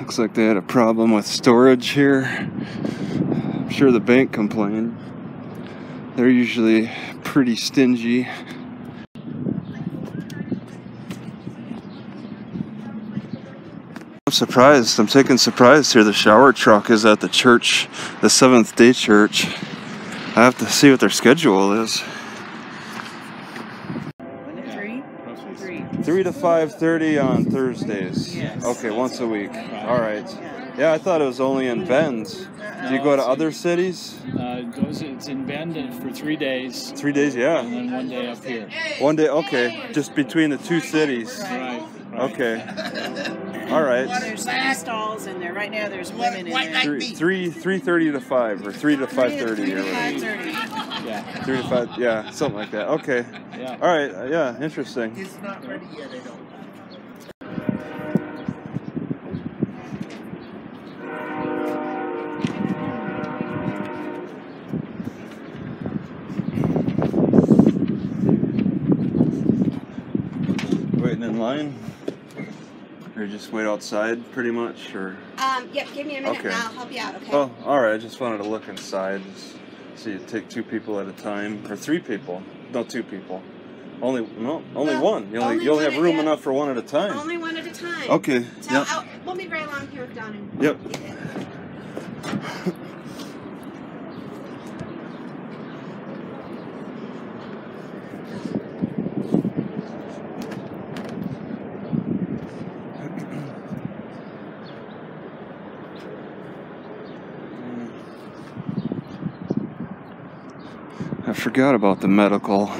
Looks like they had a problem with storage here. I'm sure the bank complained. They're usually pretty stingy. I'm surprised. I'm taking surprise here. The shower truck is at the church, the Seventh-day Church. I have to see what their schedule is. 3 to 5:30 on Thursdays. Yes. Okay, once a week. All right. Yeah, I thought it was only in Bend. Do you go to other cities? It's in Bend for 3 days. 3 days, yeah. And then 1 day up here. 1 day, okay. Just between the two cities. Right. Okay. All right. Well, there's 3 stalls in there. Right now there's women in there. 3:30 to 5 or 3 to 5:30 or whatever. 5:30. Yeah. 3 to 5, yeah, something like that. Okay. Yeah. All right. Yeah, interesting. It's not ready yet, I don't. Waiting in line? Or just wait outside pretty much, or? Yep, give me a minute Okay. and I'll help you out, okay? Oh, alright, I just wanted to look inside. So you take 2 people at a time, or 3 people. No, 2 people. Only Well, one. You only one have at- room yeah. enough for 1 at a time. Only 1 at a time. Okay, So yep. we'll be right along here with Don and Yep. I forgot about the medical.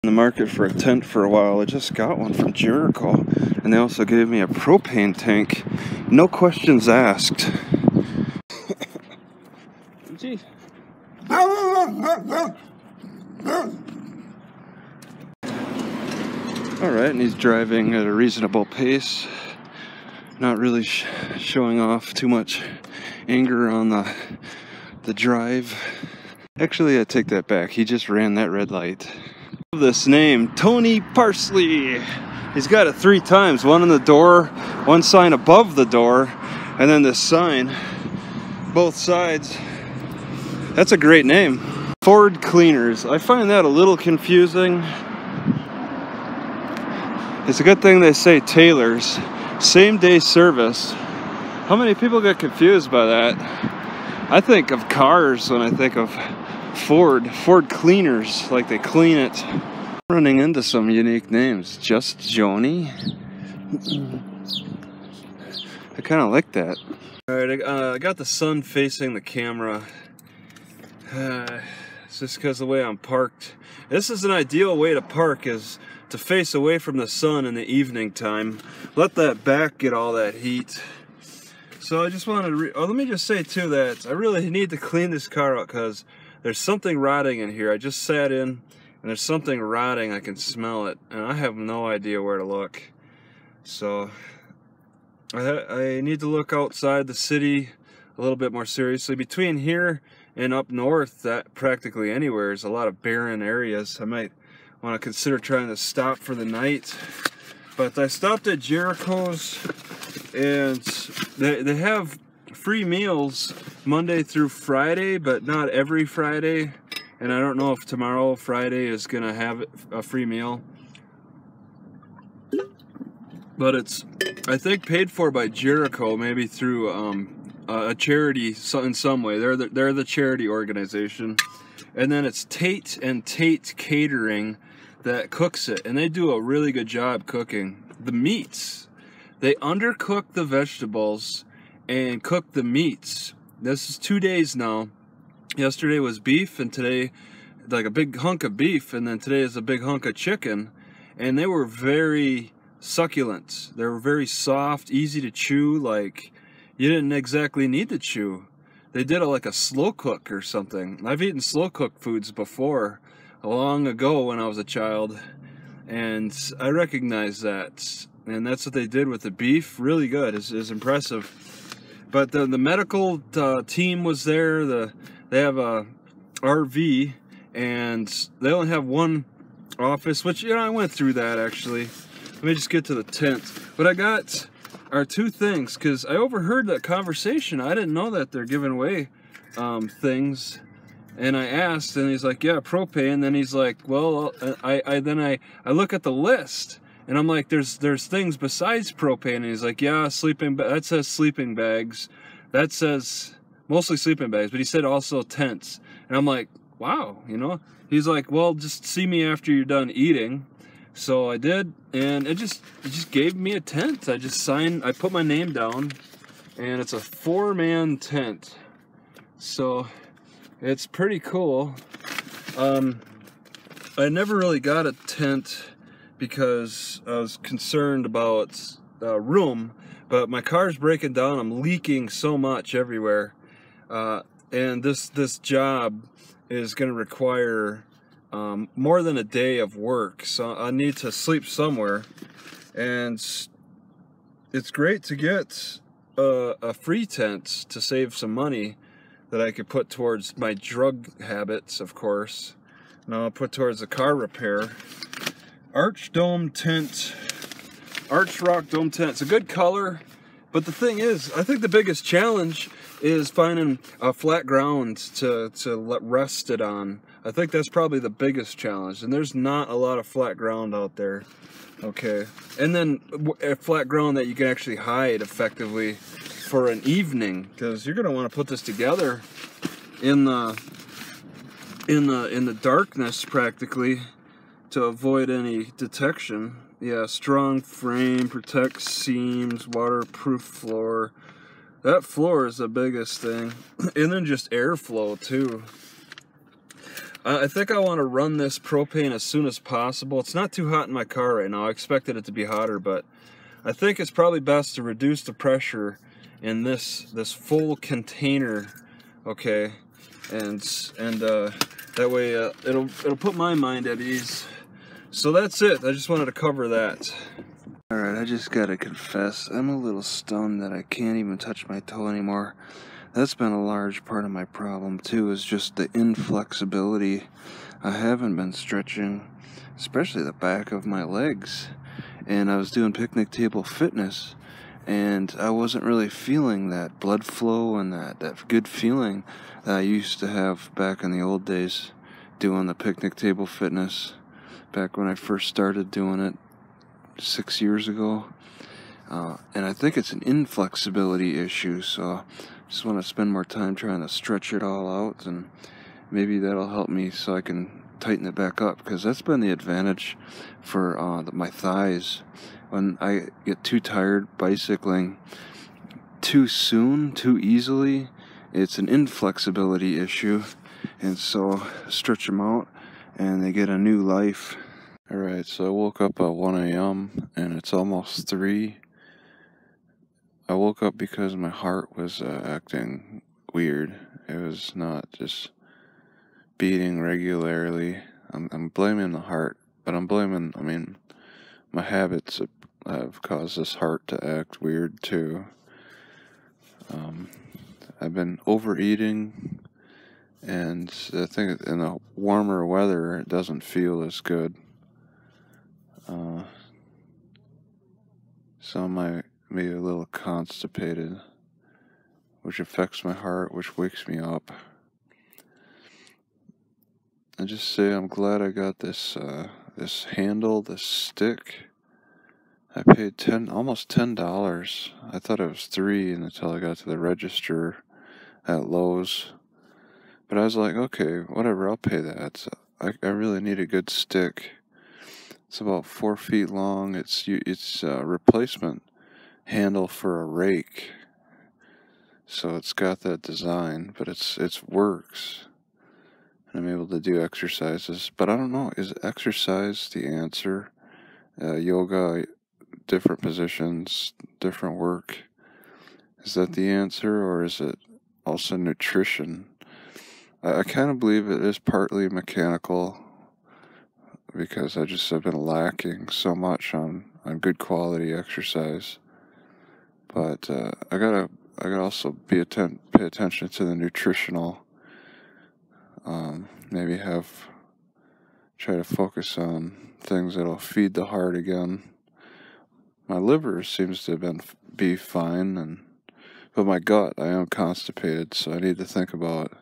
In the market for a tent for a while. I just got one from Jericho, and they also gave me a propane tank. No questions asked. Gee. Alright, and he's driving at a reasonable pace. Not really showing off too much anger on the drive. Actually, I take that back. He just ran that red light. This name, Tony Parsley. He's got it 3 times. 1 on the door, 1 sign above the door, and then this sign, both sides. That's a great name. Ford Cleaners. I find that a little confusing. It's a good thing they say Taylor's. Same day service. How many people get confused by that? I think of cars when I think of Ford Cleaners, like they clean it. Running into some unique names. Just Joni. I kind of like that. Alright, I got the sun facing the camera. It's just because of the way I'm parked. This is an ideal way to park, is to face away from the sun in the evening time. Let that back get all that heat. So I just wanted to, let me just say too that I really need to clean this car out because there's something rotting in here. I just sat in and there's something rotting. I can smell it and I have no idea where to look. So I need to look outside the city a little bit more seriously. Between here and up north, that practically anywhere is a lot of barren areas. I might want to consider trying to stop for the night. But I stopped at Jericho's, and they have free meals Monday through Friday, but not every Friday. And I don't know if tomorrow, Friday, is going to have a free meal. But it's, I think, paid for by Jericho, maybe through a charity in some way. They're the charity organization. And then it's Tate and Tate Catering that cooks it, and they do a really good job cooking the meats. They undercook the vegetables and cook the meats. This is 2 days now. Yesterday was beef, and today like a big hunk of beef, and then today is a big hunk of chicken, and they were very succulent. They were very soft, easy to chew, like you didn't exactly need to chew. They did it like a slow cook or something. I've eaten slow cooked foods before, long ago when I was a child, and I recognize that. And that's what they did with the beef. Really good. Is impressive. But the medical team was there. They have a RV, and they only have one office, which, you know, I went through that actually. Let me just get to the tent. What I got are two things, because I overheard that conversation. I didn't know that they're giving away things. And I asked, and he's like, yeah, propane. Then he's like, well, I look at the list, and I'm like, there's things besides propane. And he's like, yeah, that says sleeping bags. That says mostly sleeping bags, but he said also tents. And I'm like, wow, you know. He's like, well, just see me after you're done eating. So I did, and it just gave me a tent. I put my name down, and it's a 4-man tent. So it's pretty cool. I never really got a tent because I was concerned about room, but my car's breaking down. I'm leaking so much everywhere, and this job is going to require more than a day of work, so I need to sleep somewhere. And it's great to get a free tent to save some money that I could put towards my drug habits, of course. And I'll put towards the car repair. Arch Dome tent, Arch Rock Dome tent. It's a good color, but the thing is, I think the biggest challenge is finding a flat ground to rest it on. I think that's probably the biggest challenge, and there's not a lot of flat ground out there. Okay, and then a flat ground that you can actually hide effectively for an evening, because you're gonna want to put this together in the darkness practically to avoid any detection. Yeah, strong frame, protects seams, waterproof floor. That floor is the biggest thing. And then just airflow too. I think I want to run this propane as soon as possible. It's not too hot in my car right now. I expected it to be hotter, but I think it's probably best to reduce the pressure in this full container. Okay, and that way it'll put my mind at ease. So that's it. I just wanted to cover that. Alright, I just gotta confess, I'm a little stunned that I can't even touch my toe anymore. That's been a large part of my problem too, is just the inflexibility. I haven't been stretching, especially the back of my legs. And I was doing picnic table fitness, and I wasn't really feeling that blood flow and that good feeling that I used to have back in the old days doing the picnic table fitness, back when I first started doing it 6 years ago. And I think it's an inflexibility issue, so I just want to spend more time trying to stretch it all out, and maybe that'll help me so I can tighten it back up, because that's been the advantage for my thighs. When I get too tired bicycling too soon, too easily, it's an inflexibility issue, and so stretch them out and they get a new life. Alright, so I woke up at 1 a.m. and it's almost 3. I woke up because my heart was acting weird. It was not just beating regularly. I'm blaming the heart, but I'm blaming, my habits have caused this heart to act weird too. I've been overeating, and I think in the warmer weather it doesn't feel as good. So I might be a little constipated, which affects my heart, which wakes me up. I just say I'm glad I got this handle, this stick. I paid almost $10. I thought it was $3 until I got to the register at Lowe's. But I was like, okay, whatever, I'll pay that. I really need a good stick. It's about 4 feet long. It's a replacement handle for a rake, so it's got that design, but it works. And I'm able to do exercises, but I don't know, is exercise the answer? Yoga, different positions, different work. Is that the answer, or is it also nutrition? I kind of believe it is partly mechanical, because I just have been lacking so much on good quality exercise. But I gotta also pay attention to the nutritional. Maybe try to focus on things that'll feed the heart again. My liver seems to be fine, but my gut, I am constipated, so I need to think about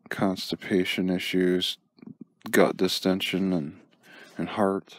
constipation issues, gut distension, and heart.